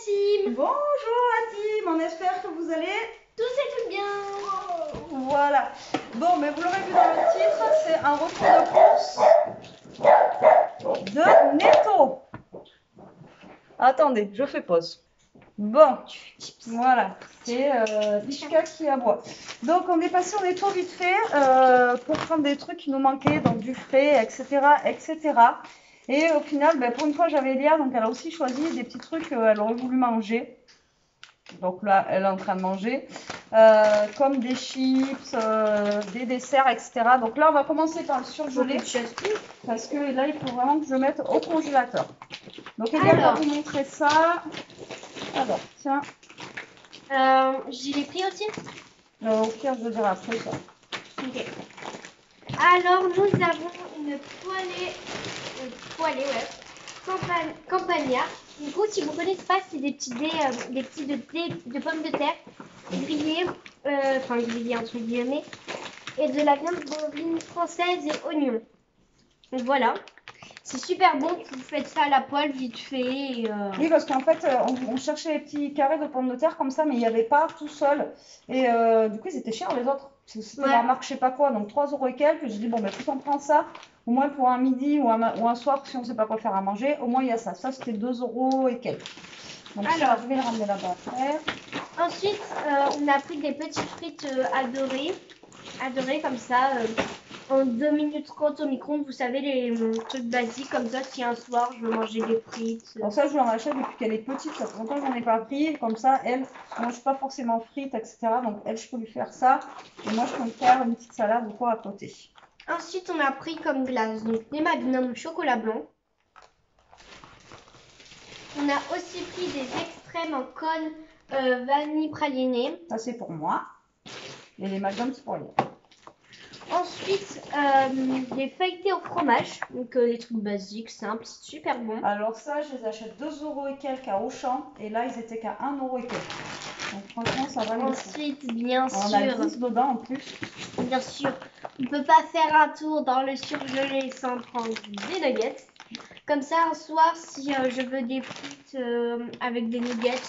team. Bonjour la team, on espère que vous allez tous et tout bien. Voilà. Bon, mais vous l'aurez vu dans le titre, c'est un retour de course de Netto. Attendez, je fais pause. Bon, voilà, c'est Ishka qui aboie. Donc on est passé en Netto vite fait pour prendre des trucs qui nous manquaient, donc du frais, etc. etc. Et au final, ben, pour une fois j'avais Léa, donc elle a aussi choisi des petits trucs qu'elle aurait voulu manger. Donc là, elle est en train de manger, comme des chips, des desserts, etc. Donc là, on va commencer par le surgelé, parce que là, il faut vraiment que je le mette au congélateur. Donc Elia va vous montrer ça. Alors, tiens. J'y l'ai pris aussi. Au pire, je le dirai après ça. Ok. Alors, nous avons une poêlée, campagnard. Du coup, si vous ne connaissez pas, c'est des petits dés de pommes de terre grillées, enfin grillées entre guillemets, et de la viande bovine française et oignons. Donc voilà. C'est super bon, vous faites ça à la poêle vite fait. Et Oui, parce qu'en fait, on cherchait les petits carrés de pommes de terre comme ça, mais il n'y avait pas tout seul. Et du coup, ils étaient chers les autres. C'était la marque je sais pas quoi, donc 3 € et quelques. J'ai dit, bon, ben, tout on prend ça, au moins pour un midi ou un soir, si on ne sait pas quoi faire à manger, au moins il y a ça. Ça, c'était 2 € et quelques. Donc ça, je vais le ramener là-bas après. Ensuite, on a pris des petites frites adorées comme ça. En 2 minutes 30 au micro-ondes, vous savez, les trucs basiques comme ça, si un soir je veux manger des frites. Bon, ça, je lui en achète depuis qu'elle est petite, ça fait longtemps que j'en ai pas pris. Comme ça, elle ne mange pas forcément frites, etc. Donc, elle, je peux lui faire ça. Et moi, je peux me faire une petite salade ou quoi à côté. Ensuite, on a pris comme glace, donc des Magnum chocolat blanc. On a aussi pris des extrêmes en cône vanille praliné. Ça, c'est pour moi. Et les Magnum, c'est pour elle. Ensuite, des feuilletés au fromage, donc des trucs basiques, simples, super bons. Alors ça, je les achète 2 € et quelques à Auchan, et là, ils étaient qu'à 1 € et quelques. Donc franchement, ça va. Ensuite, bien sûr, on a le 10 dedans en plus. Bien sûr, on ne peut pas faire un tour dans le surgelé sans prendre des nuggets. Comme ça, un soir, si je veux des frites avec des nuggets,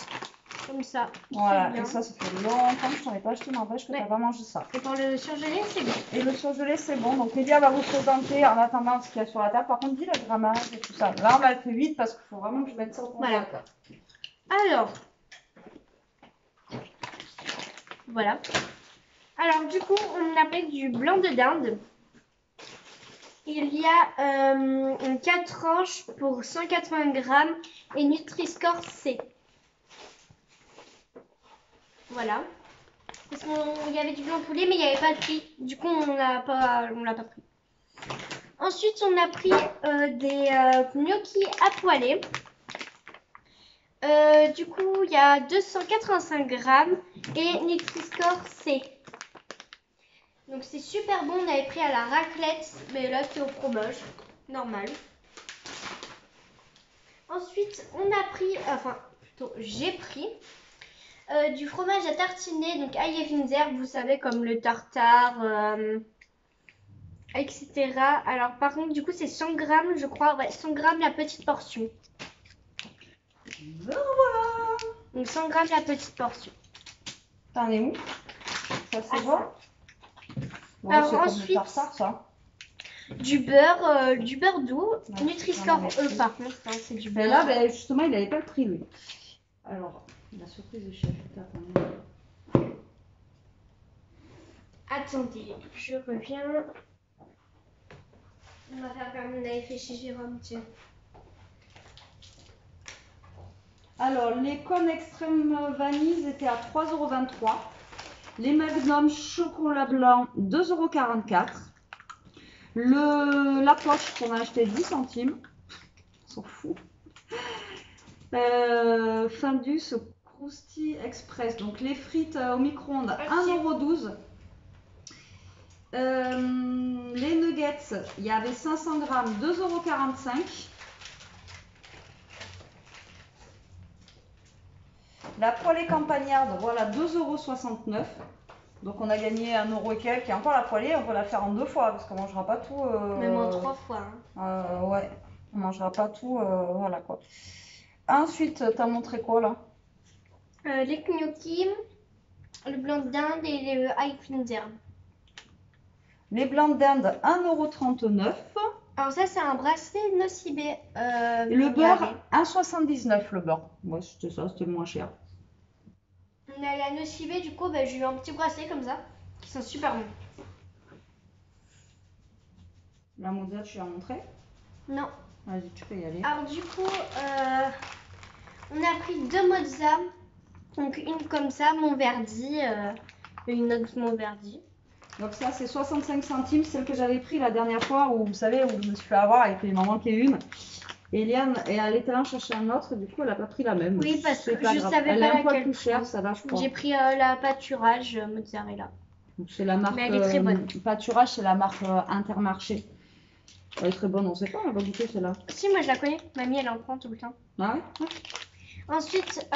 comme ça. Voilà, et ça fait longtemps que je n'en ai pas acheté, n'empêche que tu n'as pas mangé ça. Et pour le surgelé, c'est bon. Et le surgelé, c'est bon. Donc, Elia va vous présenter en attendant ce qu'il y a sur la table. Par contre, dis le grammage et tout ça. Là, on va le faire vite parce qu'il faut vraiment que je mette ça au congélateur. Alors, voilà. Alors, du coup, on a pris du blanc de dinde. Il y a 4 tranches pour 180 grammes et Nutri-Score C. Voilà. Parce qu'il y avait du blanc de poulet, mais il n'y avait pas de prix. Du coup, on l'a pas pris. Ensuite, on a pris des gnocchis à poêler. Du coup, il y a 285 grammes et Nutri-Score C. Donc, c'est super bon. On avait pris à la raclette, mais là, c'est au fromage. Normal. Ensuite, on a pris, enfin, plutôt, j'ai pris du fromage à tartiner, donc ail et fines herbes, vous savez, comme le tartare, etc. Alors, par contre, du coup, c'est 100 grammes, je crois. Ouais, 100 grammes la petite portion. Voilà. Donc, 100 grammes la petite portion. T'en es où? Ça, c'est bon? Ouais, alors, ensuite, tartare, ça. Du beurre doux. Ouais, Nutri-Score E, par contre, hein, c'est du beurre. Là, ben, justement, il n'avait pas le prix, lui. Alors, la surprise du chef. Attendez, je reviens. On va faire comme on avait fait chez Jérôme, tiens. Alors, les cônes extrême vanille étaient à 3,23 €. Les Magnum chocolat blanc, 2,44 €. La poche qu'on a acheté 10 centimes. On s'en fout. Findus Krusty Express. Donc, les frites au micro-ondes, 1,12 €. Les nuggets, il y avait 500 grammes, 2,45 €. La poêlée campagnarde, voilà, 2,69 €. Donc on a gagné 1 € et quelques. Et encore la poêlée, on va la faire en 2 fois parce qu'on ne mangera pas tout. Même en 3 fois. Ouais, on ne mangera pas tout. Voilà quoi. Ensuite, tu as montré quoi là? Les gnocchis, le blanc de dinde et les Eiffenzer. Les blancs d'Inde, 1,39 €. Alors ça, c'est un bracelet nocibé. Et le beurre, 1,79 € le beurre. Moi, c'était ça, c'était le moins cher. On a la nocibé, du coup, j'ai eu un petit bracelet comme ça, qui sont super bons. La mozza, tu l'as montré? Non. Vas-y, tu peux y aller. Alors du coup, on a pris 2 mozza. Donc une comme ça, Montverdi, et une autre Montverdi. Donc ça, c'est 65 centimes, celle que j'avais pris la dernière fois où, vous savez, où je me suis fait avoir et qu'il m'en manquait une. Et Eliane, elle était allée en chercher un autre, du coup, elle n'a pas pris la même. Oui, parce que pas je grave. savais Elle pas est un poil laquelle plus chère, ça va, je crois. J'ai pris la pâturage mozzarella. Donc c'est la marque. Mais elle est très bonne. Pâturage, c'est la marque Intermarché. Elle est très bonne, on sait pas, on va goûter celle-là. Si, moi je la connais. Mamie, elle en prend tout le temps. Ah ouais? Ensuite,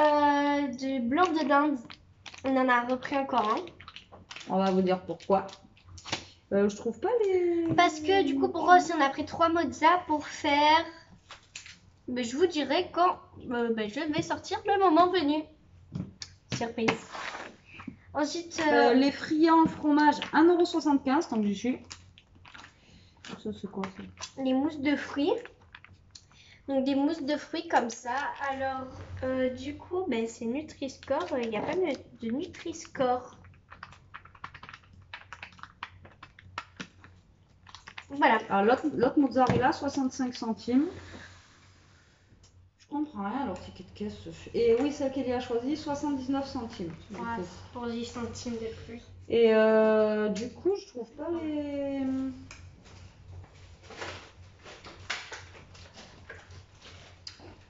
du blanc de dinde. On en a repris encore un. On va vous dire pourquoi. Je trouve pas les... Parce que du coup, pour Rose, on a pris 3 mozza pour faire... Mais je vous dirai quand je vais sortir le moment venu. Surprise. Ensuite... les friands fromage, 1,75 € tant que j'y suis. Ça, c'est quoi ça? les mousses de fruits. Donc des mousses de fruits comme ça. Alors, du coup, c'est Nutri-Score. Il n'y a pas de Nutri-Score. Voilà. Alors l'autre mozzarella, 65 centimes. Je comprends rien, leur ticket de caisse. Et oui, celle qu'elle a choisie, 79 centimes. Ouais, pour 10 centimes de plus. Et du coup, je trouve pas les...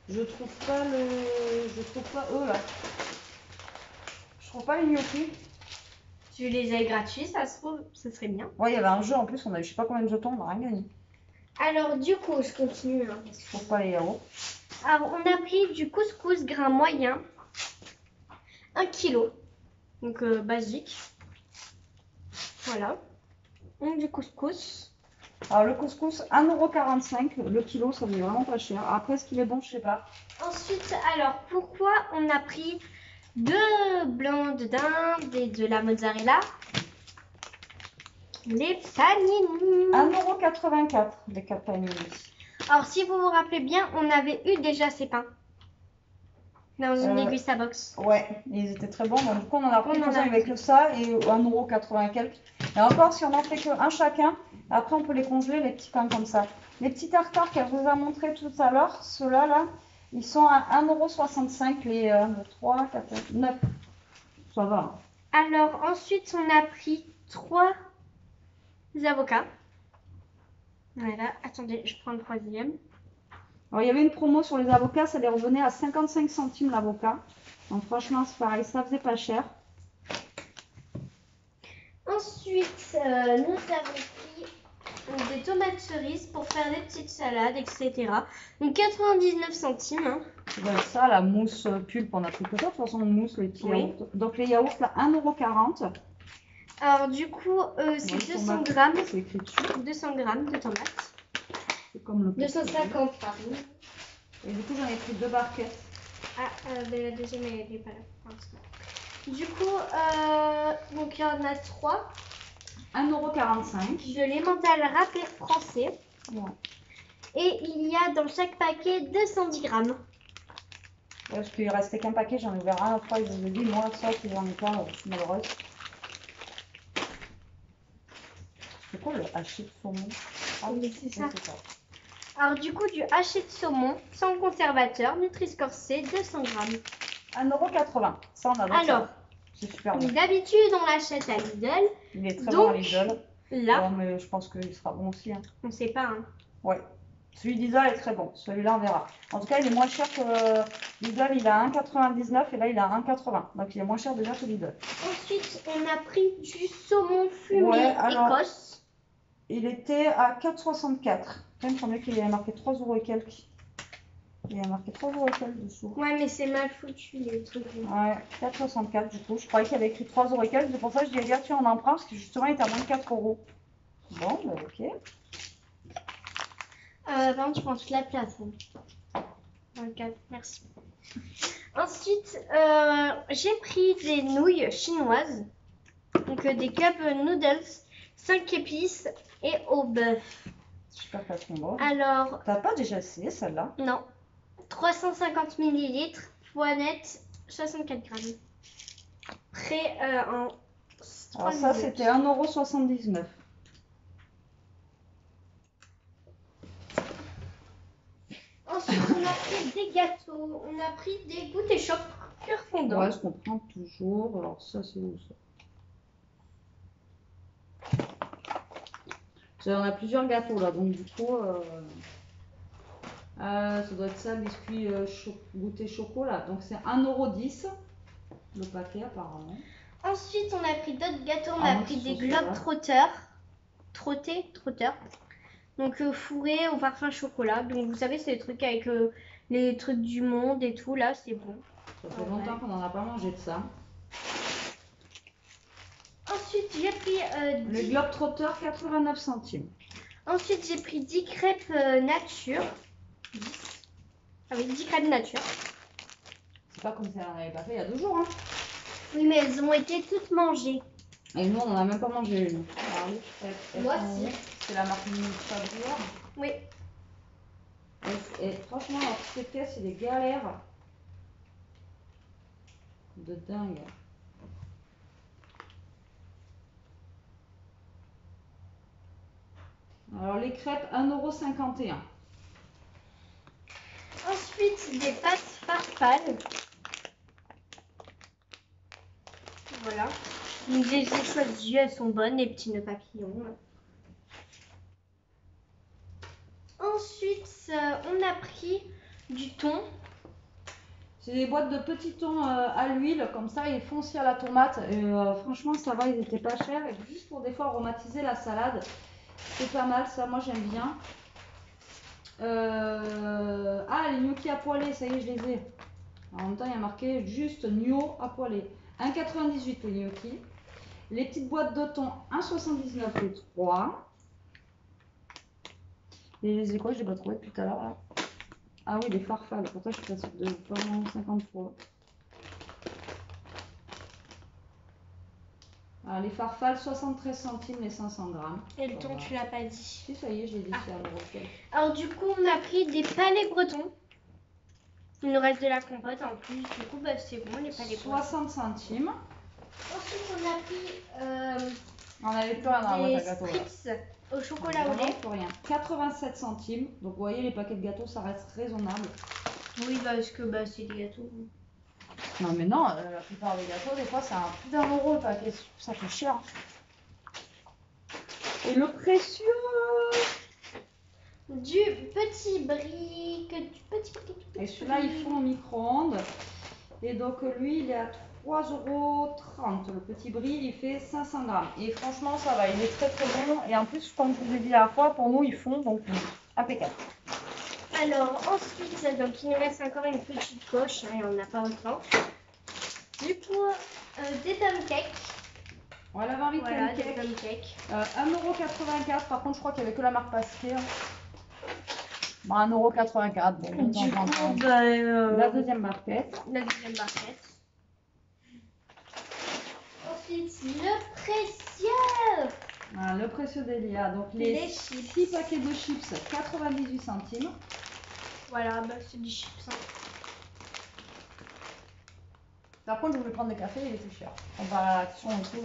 Je trouve pas eux là. Je trouve pas les gnocchis. Tu les as gratuits, ça se trouve, ce serait bien. Ouais, il y avait un jeu en plus, on a eu je sais pas combien de jetons, on n'a rien gagné. Alors du coup, je continue. Je trouve pas les yaourts. Alors on a pris du couscous grain moyen, 1 kg. Donc basique. Voilà. Donc du couscous. Alors le couscous, 1,45 € le kilo, ça fait vraiment pas cher. Après, est-ce qu'il est bon, je sais pas. Ensuite, alors pourquoi on a pris 2 blancs de dinde et de la mozzarella? Les panini. 1,84 € les 4 panini. Alors si vous vous rappelez bien, on avait eu déjà ces pains dans une aiguille à box. Ouais, ils étaient très bons. Donc, du coup, on en a pris On en a avec ça et 1,80 € quelques. Et encore, si on en fait qu'un chacun, après on peut les congeler, les petits pains comme ça. Les petits tartares qu'elle vous a montré tout à l'heure, ceux-là, là, ils sont à 1,65 €, les 3, 4, 9. Ça va. Alors ensuite, on a pris 3 avocats. Voilà, attendez, je prends le 3e. Alors, il y avait une promo sur les avocats, ça les revenait à 55 centimes l'avocat. Donc franchement, c'est pareil, ça faisait pas cher. Ensuite, nous avons pris des tomates cerises pour faire des petites salades, etc. Donc 99 centimes. Hein. Ça, la mousse pulpe, on a pris que ça. De toute façon, mousse, les petits yaourts. Donc les yaourts, là, 1,40 €. Alors du coup, c'est 200 grammes. C'est écrit dessus. 200 grammes de tomates. C'est comme le 250 farine. Et du coup, j'en ai pris 2 barquettes. Ah, la deuxième, elle n'est pas là. Du coup, donc il y en a 3. 1,45 €. De l'emmental râpé français. Ouais. Et il y a dans chaque paquet 210 grammes. Parce qu'il restait qu'un paquet, j'en ai ouvert un, après, je vous ai dit, moi, ça, si j'en ai pas, je suis malheureuse. C'est quoi le haché de saumon? Ah oui, c'est ça. C'est ça. Alors du coup, du haché de saumon, sans conservateur, Nutri-Score C, 200 grammes. 1,80 €. Ça, on adore. Alors, c'est super bon. D'habitude, on l'achète à Lidl. Il est très donc, bon à Lidl. Là, Ouais, mais je pense qu'il sera bon aussi. Hein. on ne sait pas. Hein. Ouais. Celui d'Idol est très bon. Celui-là, on verra. En tout cas, il est moins cher que Lidl. Il a 1,99 € et là, il a 1,80 €. Donc, il est moins cher déjà que Lidl. Ensuite, on a pris du saumon fumé Écosse. Il était à 4,64 €. Il me semblait qu'il y avait marqué 3 € et quelques. Il y a marqué 3 € et quelques dessous. Ouais, mais c'est mal foutu les trucs. Ouais, 4,64 € du coup. Je croyais qu'il y avait écrit 3 € et quelques. C'est pour ça que je dis, tiens, on en prend parce que justement, il était à moins de 4 €. Bon, bah, ok. Par contre, je prends toute la place. Hein. 24, merci. Ensuite, j'ai pris des nouilles chinoises. Donc des cup noodles, 5 épices et au bœuf. Super façon bon. Alors, T'as pas déjà essayé celle-là? non. 350 ml, poids net, 64 grammes. Prêt en 3 Alors ça, minutes. c'était 1,79 €. Ensuite, on a pris des gâteaux. On a pris des goûters choc cœur fondant. Ouais, je comprends toujours. Alors ça, c'est où ça? On a plusieurs gâteaux là, donc du coup, ça doit être ça, biscuit goûter chocolat. Donc c'est 1,10 € le paquet apparemment. Ensuite, on a pris d'autres gâteaux. On Ah, a moi, pris c'est des sur celui-là. Globetrotters. Trotters. Donc fourrés au parfum chocolat. Donc vous savez, c'est les trucs avec les trucs du monde et tout. Là, c'est bon. Ça fait longtemps qu'on n'en a pas mangé de ça. Ensuite, j'ai pris Le Globetrotter, 89 centimes. Ensuite, j'ai pris 10 crêpes nature. 10. Ah oui, 10 crêpes nature. C'est pas comme si on n'avait pas fait il y a 2 jours. Hein. Oui, mais elles ont été toutes mangées. Et nous, on n'en a même pas mangé une. Alors, les crêpes, Moi, elles sont si. où? C'est la marque Fabrière. Oui. Et franchement, leur CT, c'est des galères. De dingue. Alors, les crêpes, 1,51 €. Ensuite, des pâtes farfales. Voilà. Donc, j'ai choisi, elles sont bonnes, les petits nœuds papillons. Ensuite, on a pris du thon. C'est des boîtes de petits thons à l'huile, comme ça, ils font aussi à la tomate. Et franchement, ça va, ils étaient pas chers. Et juste pour des fois aromatiser la salade, c'est pas mal, ça, moi j'aime bien. Ah, les gnocchis à poêler, ça y est, je les ai. En même temps, il y a marqué juste gnocchi à poêler. 1,98 les gnocchis. Les petites boîtes de thon, 1,79 les 3. Et les quoi, je les ai pas trouvées depuis tout à l'heure. Ah oui, les farfales. Pourtant, je suis passée de 50 fois. Alors, les farfales, 73 centimes les 500 grammes. Et le thon, tu l'as pas dit. Si, ça y est, je l'ai dit, c'est un euro. Alors, du coup, on a pris des palais bretons. Il nous reste de la compote en plus. Du coup, bah, c'est bon, les palais bretons. 60 centimes. Ensuite, on a pris On n'avait plus rien dans la boîte à gâteaux. des Spritz au chocolat au Vraiment, lait. pour rien. 87 centimes. Donc, vous voyez, les paquets de gâteaux, ça reste raisonnable. Oui, parce que bah, c'est des gâteaux. Non, mais non, la plupart des gâteaux, des fois, c'est un plus d'1 € le paquet. Ça fait cher. Et le précieux Du petit brick. Et celui-là, ils font au micro-ondes. Et donc, lui, il est à 3,30 €. Le petit brie, il fait 500 grammes. Et franchement, ça va, il est très très bon. Et en plus, comme je vous ai dit la fois, pour nous, ils font donc impeccable. Alors, ensuite, donc, il nous reste encore une petite poche. Hein, et on n'a pas autant. Du coup, des pancakes. Voilà, Marie, Voilà, des cake. pancakes. 1,84 €. Par contre, je crois qu'il n'y avait que la marque Pasquier. Bon, 1,84 €. Bon, Du coup, la deuxième marquette. la deuxième barquette. Ensuite, le précieux. Voilà, le précieux d'Elia. Donc, Les les chips. 6 paquets de chips, 98 centimes. Voilà, bah, c'est du chips. Hein. Par contre, je voulais prendre des cafés, il était cher. On va à l'action et tout,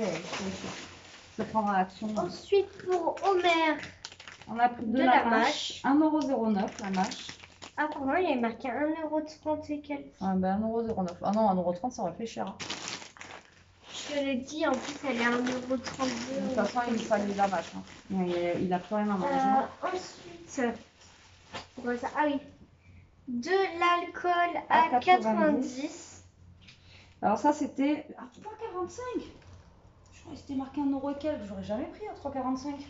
je vais prendre à l'action. Ensuite, pour Homer, On a pris de la la mâche. 1,09 € la mâche. ah, pour moi, il y avait marqué 1,30 € et quelques. Ah ben 1,09 €. Ah non, 1,30 € ça aurait fait cher. Hein. Je te l'ai dit, en plus, elle est 1,32 €. De toute façon, il fallait de la mâche. Hein. Il n'a plus rien à manger. Ensuite, c'est quoi ça? Ah oui, de l'alcool à 90. Alors ça, c'était à 3,45 €. Je crois que c'était marqué 1 € et quelques. J'aurais jamais pris à 3,45 €.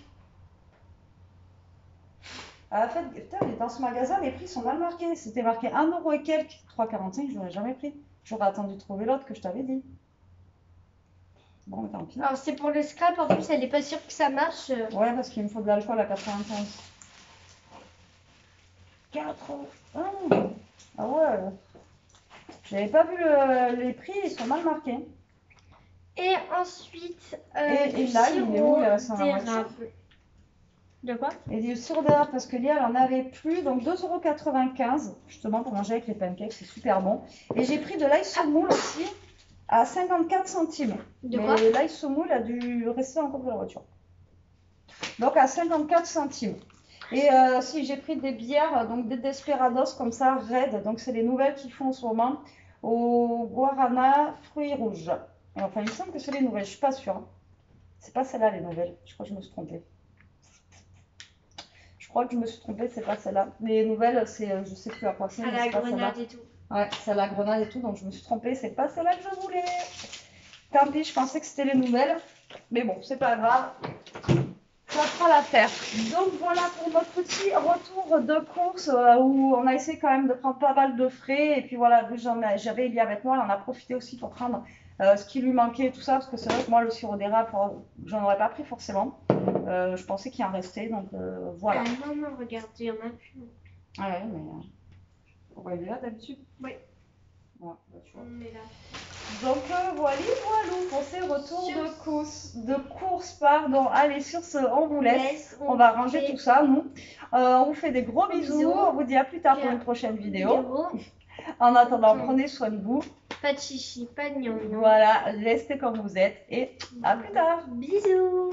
En fait, putain, dans ce magasin, les prix sont mal marqués. C'était marqué 1 € et quelques. 3,45 €, je n'aurais jamais pris. J'aurais attendu de trouver l'autre que je t'avais dit. Bon, mais tant pis. Alors, c'est pour le scrap. En plus, elle n'est pas sûre que ça marche. Ouais, parce qu'il me faut de l'alcool à 95. 4 €. Ah ouais. J'avais pas vu les prix, ils sont mal marqués. Et ensuite, Et du là, il est où? sirop Il est resté dans la voiture. d'érable. De quoi? Et du sirop d'érable parce que Léa, elle en avait plus. Donc 2,95 € justement pour manger avec les pancakes, c'est super bon. Et j'ai pris de l'ail semoule aussi à 54 centimes. De Mais quoi? l'ail semoule a dû rester encore dans la voiture. Donc à 54 centimes. Et si j'ai pris des bières, donc des Desperados comme ça, Red, donc c'est les nouvelles qu'ils font en ce moment, au Guarana fruits rouges. Et enfin, il me semble que c'est les nouvelles, je suis pas sûre. C'est pas celle-là les nouvelles, je crois que je me suis trompée. Je crois que je me suis trompée, c'est pas celle-là. Les nouvelles, c'est, je sais plus à quoi c'est, À mais la c'est pas celle-là. grenade et tout. Ouais, c'est à la grenade et tout, donc je me suis trompée, c'est pas celle-là que je voulais. Tant pis, je pensais que c'était les nouvelles, mais bon, c'est pas grave. Ça fera l'affaire. Donc voilà pour notre petit retour de course où on a essayé quand même de prendre pas mal de frais. Et puis voilà, vu que j'avais Elie avec moi, on en a profité aussi pour prendre ce qui lui manquait et tout ça. Parce que c'est vrai que moi, le sirop d'érable, j'en aurais pas pris forcément. Je pensais qu'il en restait, donc voilà. Ah non, non, regarde, il y en a plus. Ah ouais, mais on va aller là d'habitude. Oui. Ouais, bah, tu vois. On est là. Donc voilà pour ces retours de course, pardon. Allez, sur ce, on vous laisse. On va ranger tout ça, nous. On vous fait des gros bisous. On vous dit à plus tard pour une prochaine vidéo. En attendant, prenez soin de vous. Pas de chichi, pas de gnangnan. Voilà, restez comme vous êtes et à plus tard. Bisous.